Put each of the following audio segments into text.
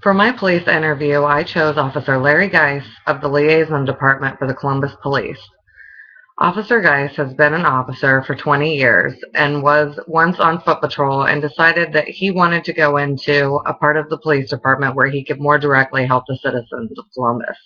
For my police interview, I chose Officer Larry Geis of the Liaison Department for the Columbus Police. Officer Geis has been an officer for 20 years and was once on foot patrol and decided that he wanted to go into a part of the police department where he could more directly help the citizens of Columbus.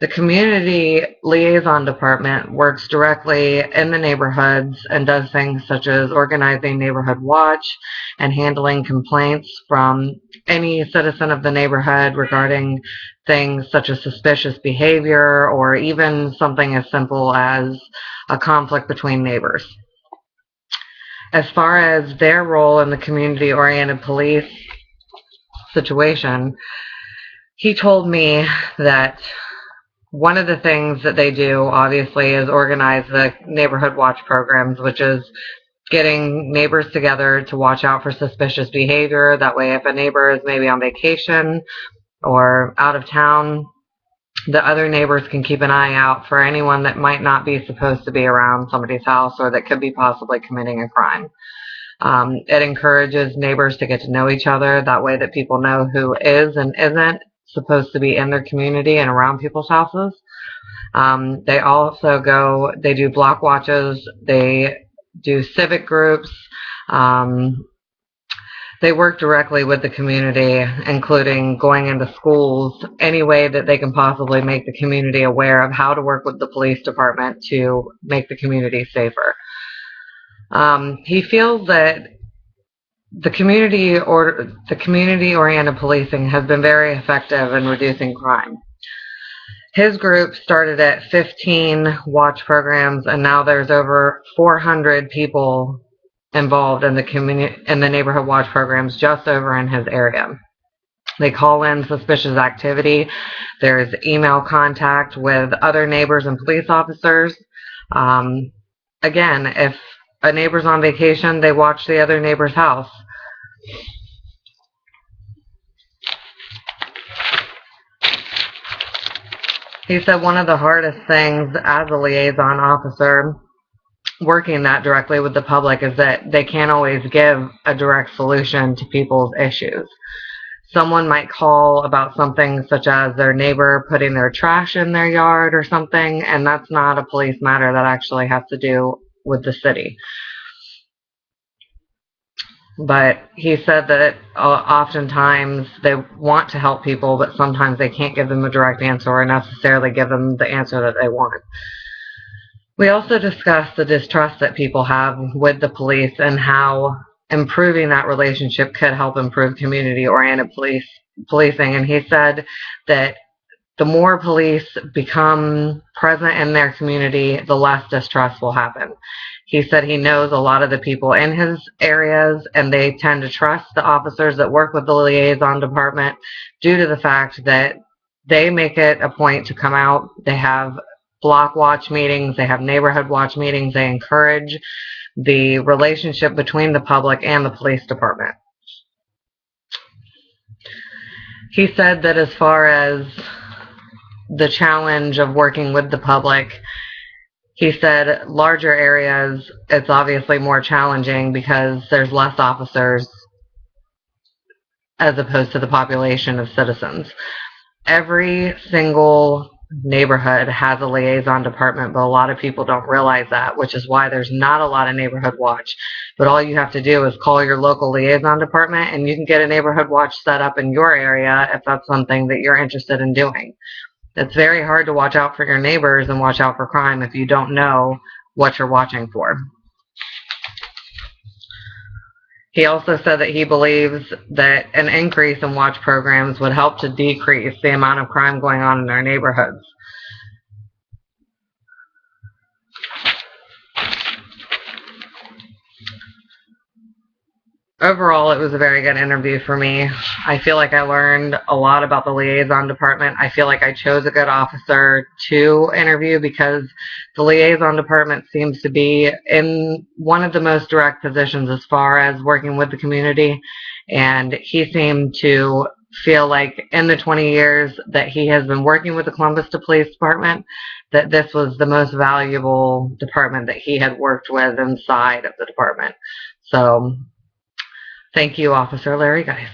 The Community Liaison Department works directly in the neighborhoods and does things such as organizing neighborhood watch and handling complaints from any citizen of the neighborhood regarding things such as suspicious behavior or even something as simple as a conflict between neighbors. As far as their role in the community-oriented police situation, he told me that one of the things that they do, obviously, is organize the neighborhood watch programs, which is getting neighbors together to watch out for suspicious behavior. That way, if a neighbor is maybe on vacation or out of town, the other neighbors can keep an eye out for anyone that might not be supposed to be around somebody's house or that could be possibly committing a crime. It encourages neighbors to get to know each other. That way that people know who is and isn't supposed to be in their community and around people's houses. They also they do block watches, they do civic groups, they work directly with the community, including going into schools, any way that they can possibly make the community aware of how to work with the police department to make the community safer. He feels that the community-oriented policing has been very effective in reducing crime. His group started at 15 watch programs, and now there's over 400 people involved in the neighborhood watch programs just over in his area. They call in suspicious activity. There's email contact with other neighbors and police officers. Again, if a neighbor's on vacation, they watch the other neighbor's house. He said one of the hardest things as a liaison officer working that directly with the public is that they can't always give a direct solution to people's issues. Someone might call about something such as their neighbor putting their trash in their yard or something, and that's not a police matter. That actually has to do with the city. But he said that oftentimes they want to help people, but sometimes they can't give them a direct answer or necessarily give them the answer that they want. We also discussed the distrust that people have with the police and how improving that relationship could help improve community-oriented policing. And he said that the more police become present in their community, the less distrust will happen. He said he knows a lot of the people in his areas, and they tend to trust the officers that work with the liaison department due to the fact that they make it a point to come out. They have block watch meetings, they have neighborhood watch meetings, they encourage the relationship between the public and the police department. He said that as far as the challenge of working with the public, he said larger areas, it's obviously more challenging because there's less officers as opposed to the population of citizens. Every single neighborhood has a liaison department, but a lot of people don't realize that, which is why there's not a lot of neighborhood watch. But all you have to do is call your local liaison department, and you can get a neighborhood watch set up in your area if that's something that you're interested in doing. It's very hard to watch out for your neighbors and watch out for crime if you don't know what you're watching for. He also said that he believes that an increase in watch programs would help to decrease the amount of crime going on in our neighborhoods. Overall, it was a very good interview for me. I feel like I learned a lot about the liaison department. I feel like I chose a good officer to interview because the liaison department seems to be in one of the most direct positions as far as working with the community. And he seemed to feel like in the 20 years that he has been working with the Columbus Police Department, that this was the most valuable department that he had worked with inside of the department. So, thank you, Officer Larry Geis.